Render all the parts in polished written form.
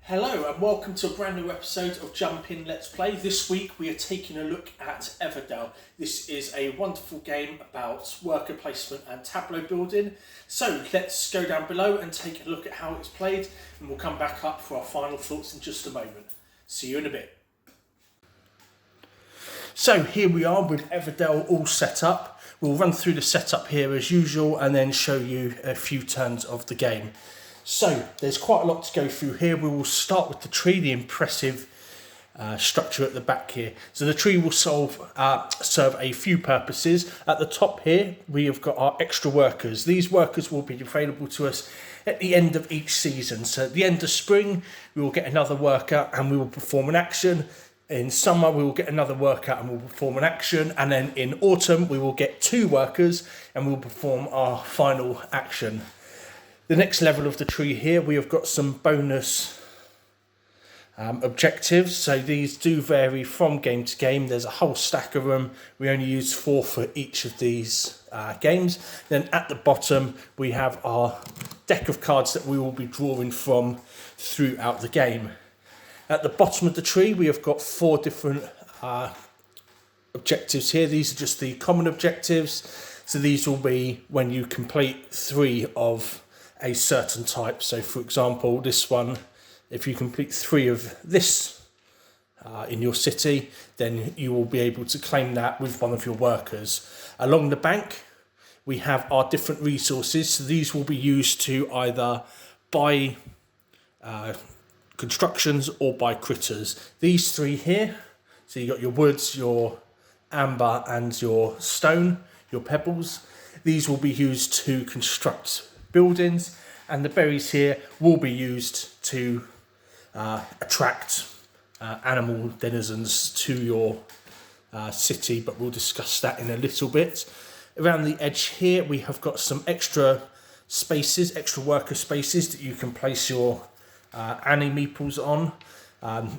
Hello and welcome to a brand new episode of Jump In Let's Play. This week we are taking a look at Everdell. This is a wonderful game about worker placement and tableau building. So let's go down below and take a look at how it's played, and we'll come back up for our final thoughts in just a moment. See you in a bit. So here we are with Everdell all set up. We'll run through the setup here as usual and then show you a few turns of the game. So there's quite a lot to go through here. We will start with the tree, the impressive structure at the back here. So the tree will serve a few purposes. At the top here, we have got our extra workers. These workers will be available to us at the end of each season. So at the end of spring, we will get another worker and we will perform an action. In summer, we will get another worker and we'll perform an action. And then in autumn, we will get 2 workers and we'll perform our final action. The next level of the tree here, we have got some bonus objectives. So these do vary from game to game. There's a whole stack of them. We only use 4 for each of these games. Then at the bottom, we have our deck of cards that we will be drawing from throughout the game. At the bottom of the tree, we have got 4 different objectives here. These are just the common objectives. So these will be when you complete 3 of a certain type. So for example, this one, if you complete 3 of this in your city, then you will be able to claim that with one of your workers. Along the bank, we have our different resources. So these will be used to either buy constructions or buy critters. These 3 here, so you've got your woods, your amber and your stone, your pebbles. These will be used to construct buildings, and the berries here will be used to attract animal denizens to your city, but we'll discuss that in a little bit. Around the edge here, we have got some extra spaces, extra worker spaces that you can place your meeples on.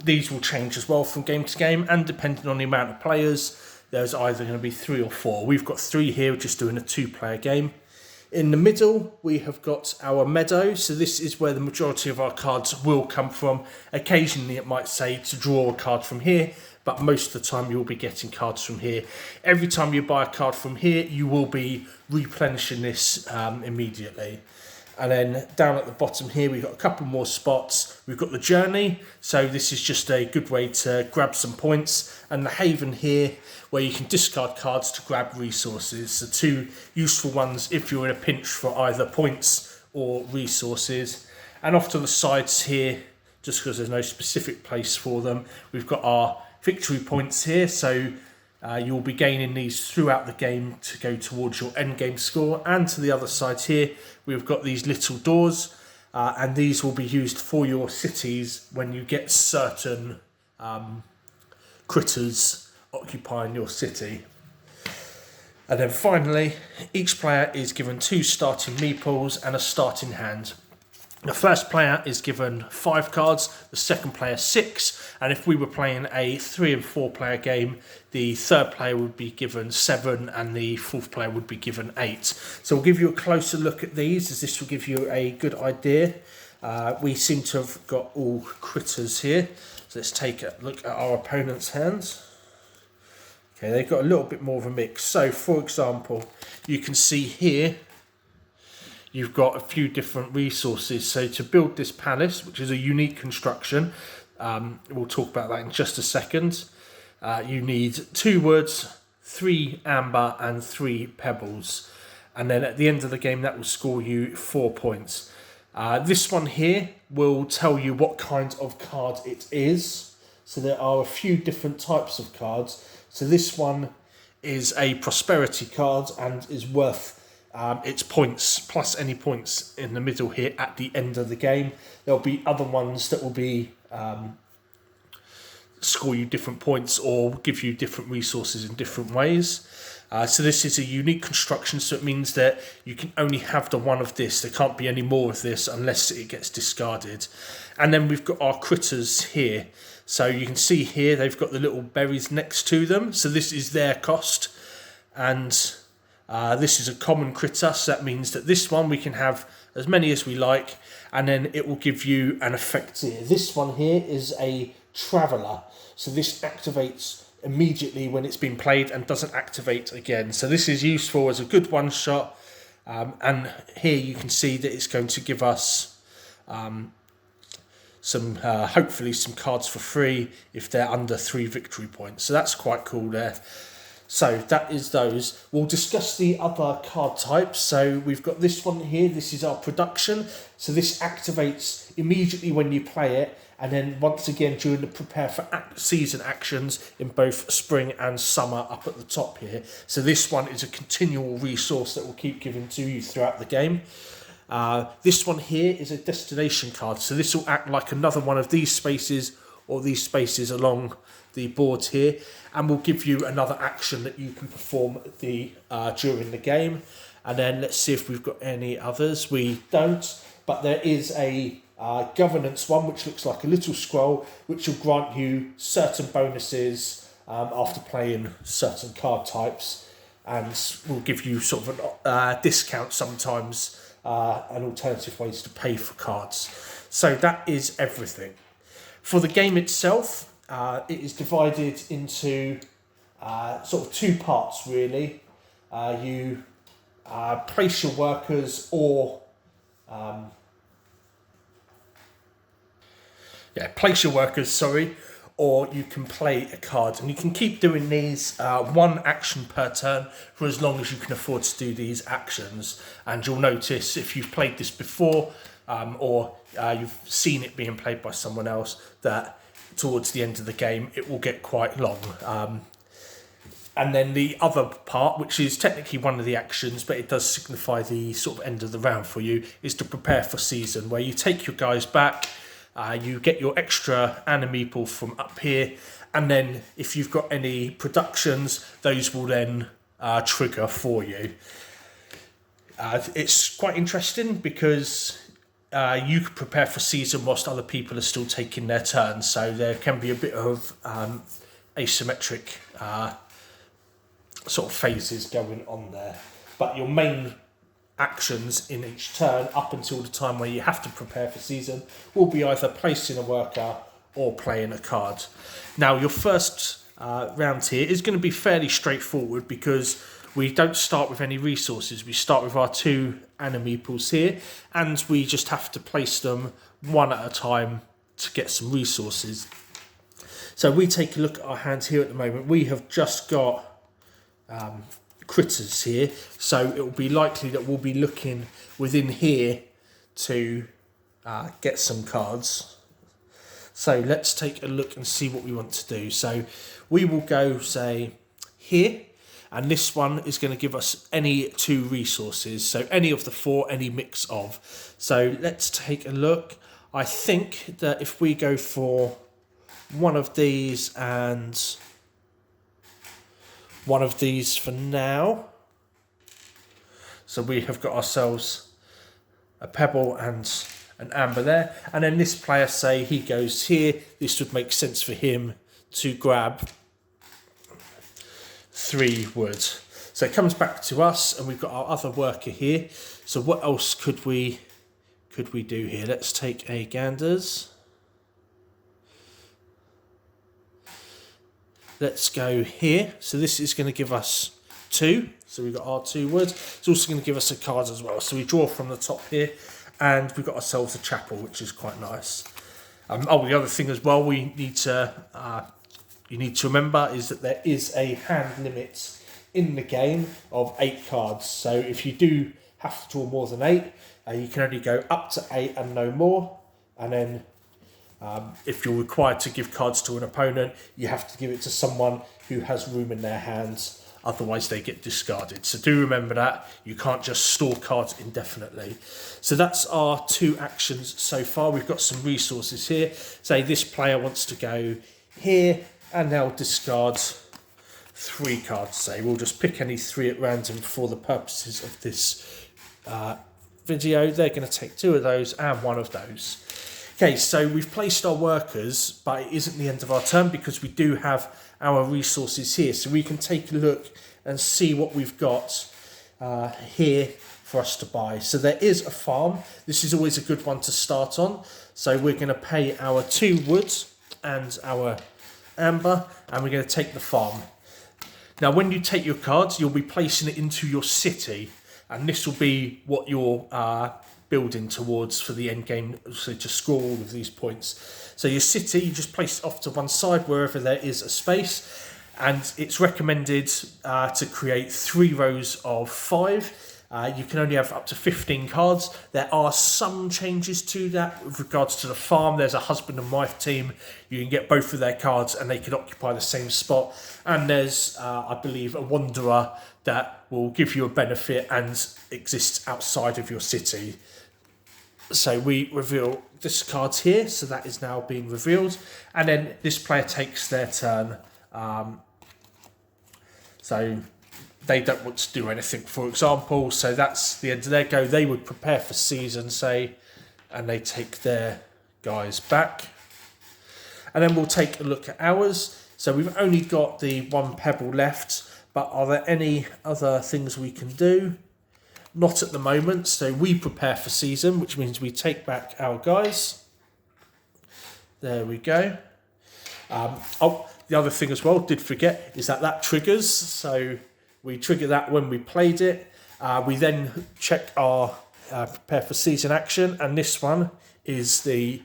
These will change as well from game to game, and depending on the amount of players, there's either going to be 3 or 4. We've got 3 here, just doing a 2-player game. In the middle, we have got our meadow. So this is where the majority of our cards will come from. Occasionally, it might say to draw a card from here, but most of the time you'll be getting cards from here. Every time you buy a card from here, you will be replenishing this immediately. And then down at the bottom here, we've got a couple more spots. We've got the journey. So this is just a good way to grab some points. And the haven here, where you can discard cards to grab resources. So 2 useful ones if you're in a pinch for either points or resources. And off to the sides here, just because there's no specific place for them, we've got our victory points here. So you'll be gaining these throughout the game to go towards your end game score. And to the other side here, we've got these little doors, and these will be used for your cities when you get certain critters occupying your city. And then finally, each player is given 2 starting meeples and a starting hand. The first player is given 5 cards, the second player 6, and if we were playing a 3 and 4 player game, the third player would be given 7 and the fourth player would be given 8. So we'll give you a closer look at these, as this will give you a good idea. We seem to have got all critters here, so let's take a look at our opponent's hands. Okay, they've got a little bit more of a mix. So for example, you can see here, you've got a few different resources. So to build this palace, which is a unique construction, we'll talk about that in just a second. You need 2 woods, 3 amber and 3 pebbles. And then at the end of the game, that will score you 4 points. This one here will tell you what kind of card it is. So there are a few different types of cards. So this one is a prosperity card and is worth its points plus any points in the middle here at the end of the game. There'll be other ones that will be score you different points or give you different resources in different ways. So this is a unique construction, so it means that you can only have the one of this. There can't be any more of this unless it gets discarded. And then we've got our critters here. So you can see here they've got the little berries next to them. So this is their cost. And This is a common critter, so that means that this one we can have as many as we like, and then it will give you an effect here. This one here is a traveller, so this activates immediately when it's been played and doesn't activate again. So this is useful as a good one shot, and here you can see that it's going to give us some hopefully some cards for free if they're under 3 victory points. So that's quite cool there. So that is those. We'll discuss the other card types. So we've got this one here. This is our production. So this activates immediately when you play it, and then once again during the prepare for season actions in both spring and summer up at the top here. So this one is a continual resource that will keep giving to you throughout the game. This one here is a destination card. So this will act like another one of these spaces or these spaces along the boards here, and will give you another action that you can perform during the game. And then let's see if we've got any others. We don't, but there is a governance one which looks like a little scroll, which will grant you certain bonuses after playing certain card types, and will give you sort of a discount sometimes, and alternative ways to pay for cards. So that is everything. For the game itself, it is divided into sort of 2 parts really. You place your workers or you can play a card, and you can keep doing these 1 action per turn for as long as you can afford to do these actions. And you'll notice if you've played this before or you've seen it being played by someone else, that towards the end of the game it will get quite long. And then the other part, which is technically one of the actions, but it does signify the sort of end of the round for you, is to prepare for season, where you take your guys back, you get your extra animeeple from up here, and then if you've got any productions, those will then trigger for you. It's quite interesting because you can prepare for season whilst other people are still taking their turn, so there can be a bit of asymmetric sort of phases going on there. But your main actions in each turn up until the time where you have to prepare for season will be either placing a worker or playing a card. Now your first round here is going to be fairly straightforward because we don't start with any resources. We start with our 2 animeeples here, and we just have to place them one at a time to get some resources. So we take a look at our hands here at the moment. We have just got critters here, so it will be likely that we'll be looking within here to get some cards. So let's take a look and see what we want to do. So we will go, say, here, and this one is going to give us any 2 resources, so any of the 4, any mix of. So let's take a look. I think that if we go for one of these and one of these for now, so we have got ourselves a pebble and an amber there, and then this player, say he goes here, this would make sense for him to grab 3 wood. So it comes back to us, and we've got our other worker here. So what else could we do here? Let's take a ganders. Let's go here. So this is going to give us 2. So we've got our 2 wood. It's also going to give us a card as well. So we draw from the top here, and we've got ourselves a chapel, which is quite nice. The other thing as well you need to remember is that there is a hand limit in the game of 8 cards. So if you do have to draw more than 8, you can only go up to 8 and no more. And then if you're required to give cards to an opponent, you have to give it to someone who has room in their hands. Otherwise they get discarded. So do remember that. You can't just store cards indefinitely. So that's our 2 actions so far. We've got some resources here. Say this player wants to go here, and they'll discard 3 cards. Say we'll just pick any 3 at random for the purposes of this video. They're going to take 2 of those and 1 of those. Okay, so we've placed our workers, but it isn't the end of our turn because we do have our resources here. So we can take a look and see what we've got here for us to buy. So there is a farm. This is always a good one to start on. So we're going to pay our 2 woods and our amber, and we're going to take the farm. Now when you take your cards, you'll be placing it into your city, and this will be what you're building towards for the end game, so to score all of these points. So your city, you just place it off to one side wherever there is a space, and it's recommended to create 3 rows of 5. You can only have up to 15 cards. There are some changes to that with regards to the farm. There's a husband and wife team. You can get both of their cards and they can occupy the same spot. And there's, I believe, a wanderer that will give you a benefit and exists outside of your city. So we reveal this card here. So that is now being revealed. And then this player takes their turn. So they don't want to do anything, for example, so that's the end of their go. They would prepare for season, say, and they take their guys back. And then we'll take a look at ours. So we've only got the 1 pebble left, but are there any other things we can do? Not at the moment. So we prepare for season, which means we take back our guys. There we go. The other thing as well, did forget, is that triggers. So we trigger that when we played it. We then check our prepare for season action, and this one is the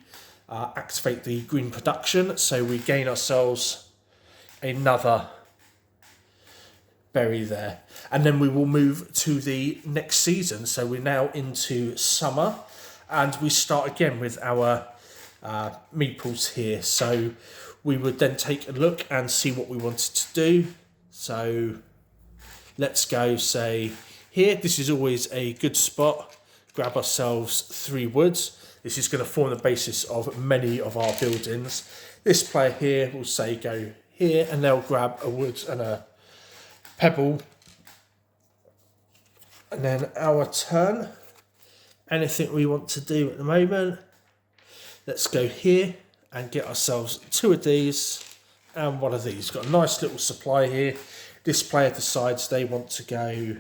activate the green production. So we gain ourselves another berry there, and then we will move to the next season. So we're now into summer, and we start again with our meeples here. So we would then take a look and see what we wanted to do. So let's go, say, here. This is always a good spot. Grab ourselves 3 woods. This is going to form the basis of many of our buildings. This player here will say go here, and they'll grab a wood and a pebble. And then our turn. Anything we want to do at the moment. Let's go here and get ourselves 2 of these and 1 of these. Got a nice little supply here. This player decides they want to go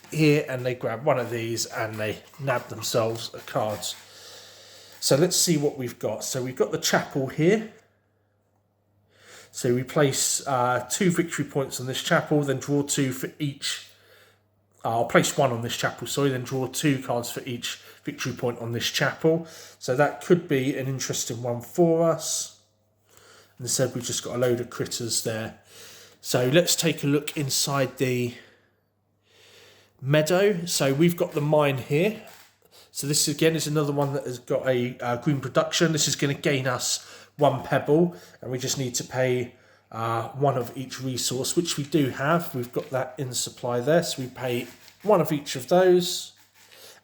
here, and they grab 1 of these and they nab themselves a card. So let's see what we've got. So we've got the chapel here. So we place 2 victory points on this chapel, then draw 2 for each. I'll place 1 on this chapel, sorry, then draw 2 cards for each victory point on this chapel. So that could be an interesting one for us. And instead we've just got a load of critters there. So let's take a look inside the meadow. So we've got the mine here. So this again is another one that has got a green production. This is going to gain us 1 pebble, and we just need to pay 1 of each resource, which we do have. We've got that in supply there. So we pay 1 of each of those,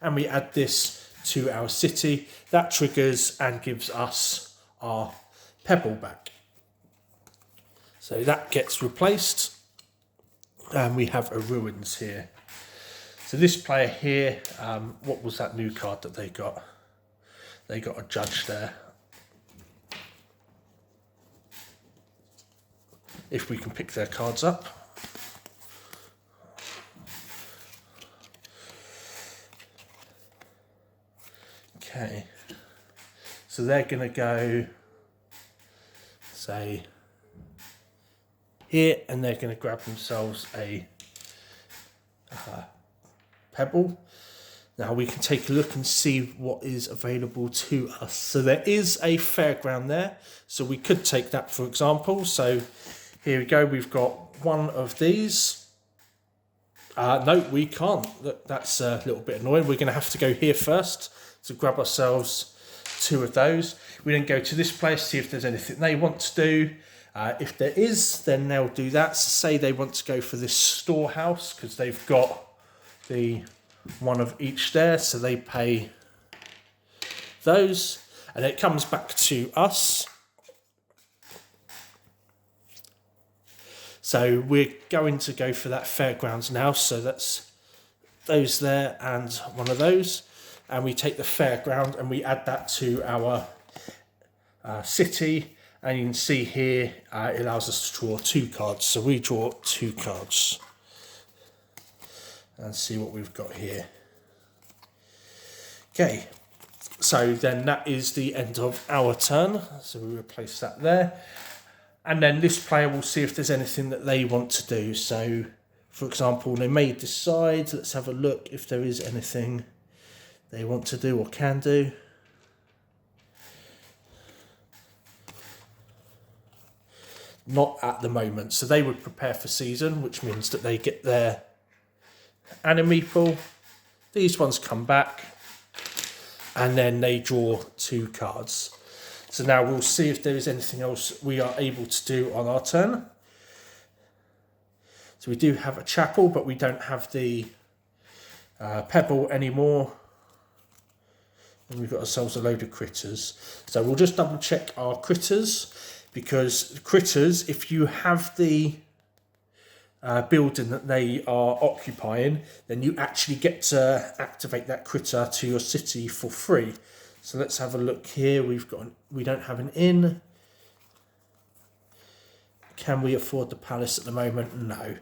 and we add this to our city. That triggers and gives us our pebble back. So that gets replaced, and we have a ruins here. So this player here, what was that new card that they got? They got a judge there. If we can pick their cards up. Okay. So they're going to go, say, here, and they're going to grab themselves a pebble. Now we can take a look and see what is available to us. So there is a fairground there, so we could take that, for example. So here we go, we've got 1 of these. No, we can't. That's a little bit annoying. We're going to have to go here first to grab ourselves 2 of those. We then go to this place, see if there's anything they want to do. If there is, then they'll do that. So say they want to go for this storehouse, because they've got the 1 of each there, so they pay those, and it comes back to us. So we're going to go for that fairgrounds now, so that's those there and 1 of those, and we take the fairground and we add that to our city, and you can see here it allows us to draw 2 cards, so we draw 2 cards. and see what we've got here. Okay, so then that is the end of our turn. So we replace that there. And then this player will see if there's anything that they want to do. So, for example, they may decide, let's have a look if there is anything they want to do or can do. Not at the moment. So they would prepare for season, which means that they get their enemy pool. These ones come back, and then they draw 2 cards. So now we'll see if there is anything else we are able to do on our turn. So we do have a chapel, but we don't have the pebble anymore. And we've got ourselves a load of critters. So we'll just double check our critters, because critters, if you have the building that they are occupying, then you actually get to activate that critter to your city for free. So let's have a look here. We don't have an inn. Can we afford the palace at the moment? No.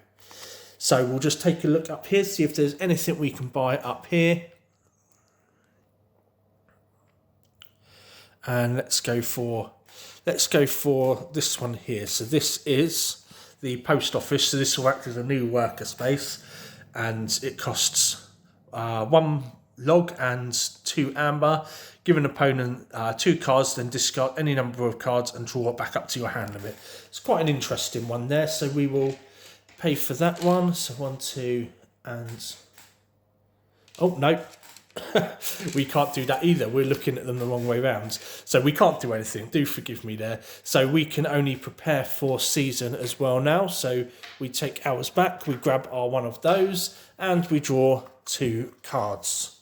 So we'll just take a look up here, see if there's anything we can buy up here. And let's go for this one here. So this is the post office. So this will act as a new worker space, and it costs 1 log and 2 amber. Give an opponent 2 cards, then discard any number of cards and draw it back up to your hand limit. It's quite an interesting one there. So we will pay for that one. So 1, 2, and oh no. We can't do that either. We're looking at them the wrong way round. So we can't do anything. Do forgive me there. So we can only prepare for season as well now. So we take ours back. We grab our one of those and we draw 2 cards.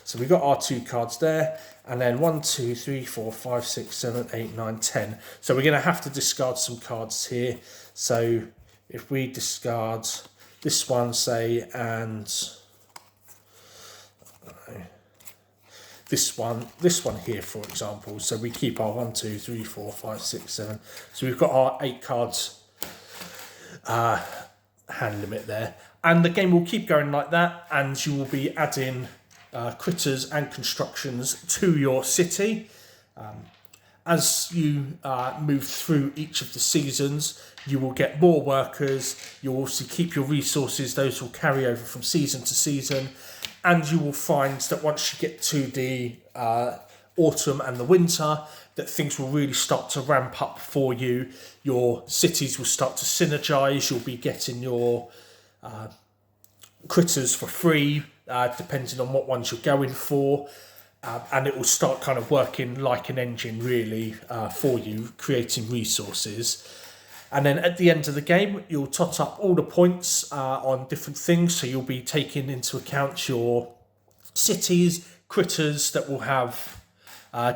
So we got our 2 cards there. And then 1, 2, 3, 4, 5, 6, 7, 8, 9, 10. So we're going to have to discard some cards here. So if we discard this one, say, and this one here, for example. So we keep our 1, 2, 3, 4, 5, 6, 7. So we've got our 8 cards hand limit there. And the game will keep going like that, and you will be adding critters and constructions to your city. As you move through each of the seasons, you will get more workers. You'll also keep your resources. Those will carry over from season to season. And you will find that once you get to the autumn and the winter, that things will really start to ramp up for you. Your cities will start to synergize. You'll be getting your critters for free, depending on what ones you're going for. And it will start kind of working like an engine, really, for you, creating resources. And then at the end of the game, you'll tot up all the points on different things. So you'll be taking into account your cities, critters that will have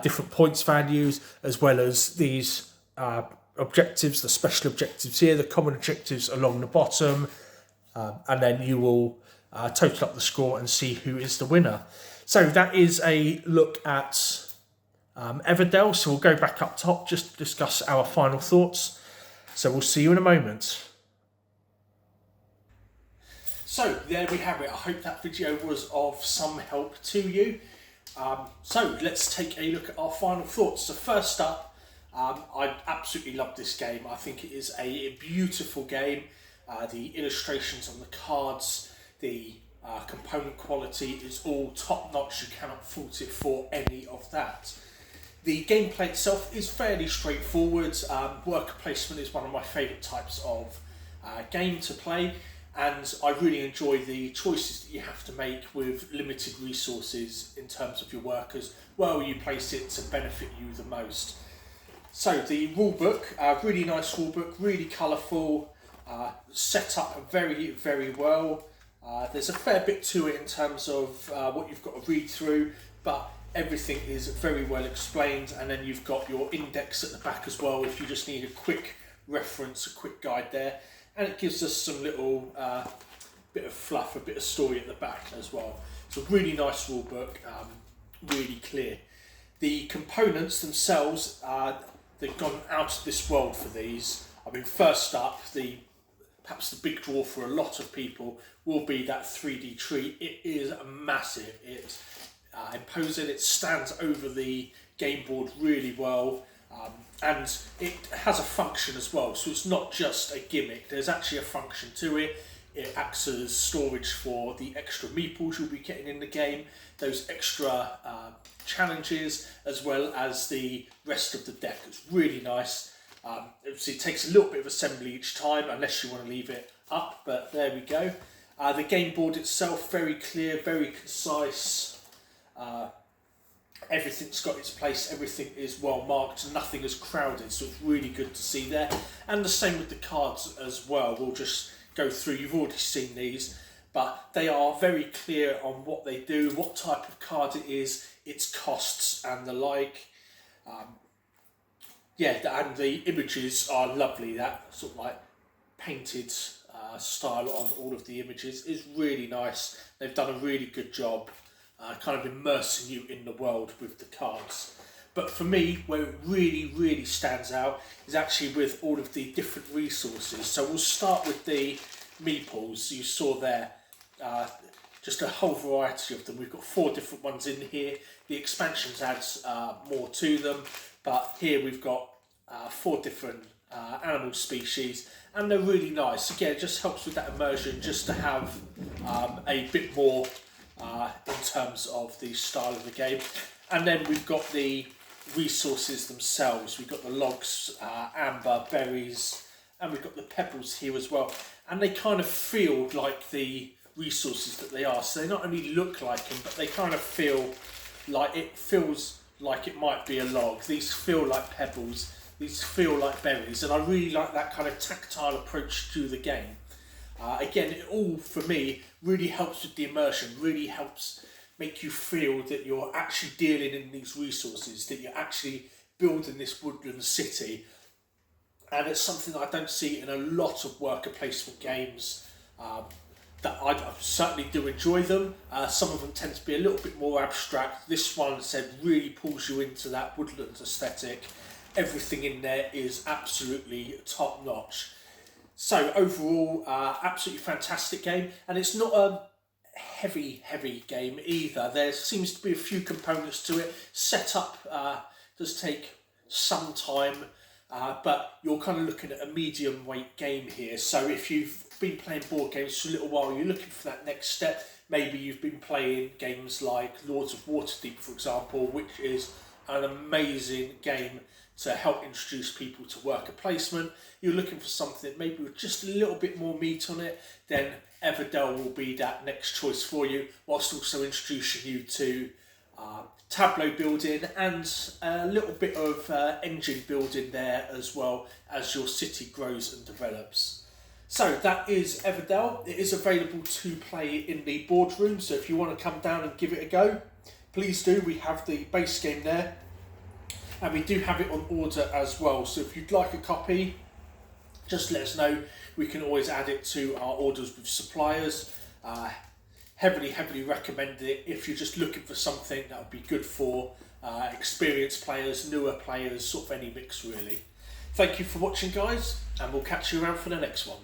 different points values, as well as these objectives, the special objectives here, the common objectives along the bottom. And then you will total up the score and see who is the winner. So that is a look at Everdell. So we'll go back up top just to discuss our final thoughts. So we'll see you in a moment. So there we have it. I hope that video was of some help to you. So let's take a look at our final thoughts. So first up, I absolutely love this game. I think it is a beautiful game. The illustrations on the cards, the component quality is all top notch. You cannot fault it for any of that. The gameplay itself is fairly straightforward. Worker placement is one of my favourite types of game to play, and I really enjoy the choices that you have to make with limited resources in terms of your workers. Where will you place it to benefit you the most? So the rulebook, really nice rulebook, really colourful, set up very, very well. There's a fair bit to it in terms of what you've got to read through, but everything is very well explained, and then you've got your index at the back as well if you just need a quick reference, a quick guide there, and it gives us some little bit of fluff, a bit of story at the back as well. It's a really nice rule book, really clear. The components themselves, they've gone out of this world for these. I mean, first up, the perhaps the big draw for a lot of people will be that 3D tree. It is massive. It's imposing. It stands over the game board really well, and it has a function as well. So it's not just a gimmick. There's actually a function to it. It acts as storage for the extra meeples you'll be getting in the game, those extra challenges, as well as the rest of the deck. It's really nice. Obviously, it takes a little bit of assembly each time, unless you want to leave it up, but there we go. The game board itself, very clear, very concise. Everything's got its place, everything is well marked, nothing is crowded, so it's really good to see there. And the same with the cards as well. We'll just go through, you've already seen these, but they are very clear on what they do, what type of card it is, its costs and the like. And the images are lovely. That sort of like painted style on all of the images is really nice. They've done a really good job kind of immersing you in the world with the cards. But for me, where it really stands out is actually with all of the different resources. So we'll start with the meeples. You saw there just a whole variety of them. We've got 4 different ones in here. The expansions adds more to them, but here we've got 4 different animal species, and they're really nice. Again, it just helps with that immersion, just to have a bit more in terms of the style of the game. And then we've got the resources themselves. We've got the logs, amber, berries, and we've got the pebbles here as well. And they kind of feel like the resources that they are. So they not only look like them, but they kind of feel like it might be a log. These feel like pebbles. These feel like berries. And I really like that kind of tactile approach to the game. Again, it all, for me, really helps with the immersion, really helps make you feel that you're actually dealing in these resources, that you're actually building this woodland city. And it's something that I don't see in a lot of worker placement games. That I certainly do enjoy them. Some of them tend to be a little bit more abstract. This one really pulls you into that woodland aesthetic. Everything in there is absolutely top notch. So overall, absolutely fantastic game, and it's not a heavy game either. There seems to be a few components to it. Setup does take some time, but you're kind of looking at a medium weight game here. So if you've been playing board games for a little while, you're looking for that next step. Maybe you've been playing games like Lords of Waterdeep, for example, which is an amazing game to help introduce people to worker placement. You're looking for something maybe with just a little bit more meat on it, then Everdell will be that next choice for you, whilst also introducing you to tableau building and a little bit of engine building there as well as your city grows and develops. So that is Everdell. It is available to play in the boardroom, so if you want to come down and give it a go, please do. We have the base game there, and we do have it on order as well. So if you'd like a copy, just let us know. We can always add it to our orders with suppliers. Heavily recommend it if you're just looking for something that would be good for experienced players, newer players, sort of any mix really. Thank you for watching, guys, and we'll catch you around for the next one.